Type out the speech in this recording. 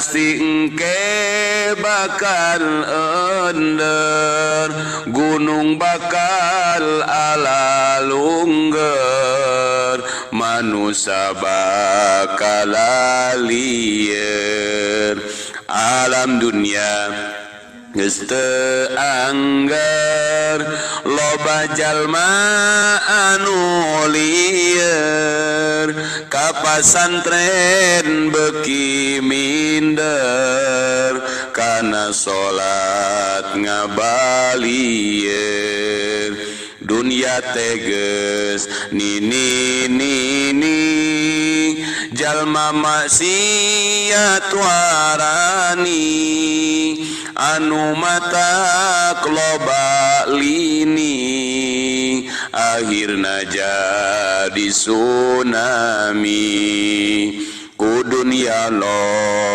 pasti engke bakal ender, gunung bakal alalungger, manusia bakal lieur. Alam dunia geus teu angger, loba jalma anu lieur, ka pasantren beuki minder, kana salat ngabalieur. Dunia teges nini jalma maksiat warani, anu matak loba lini, akhirna jadi tsunami ku dunia lo.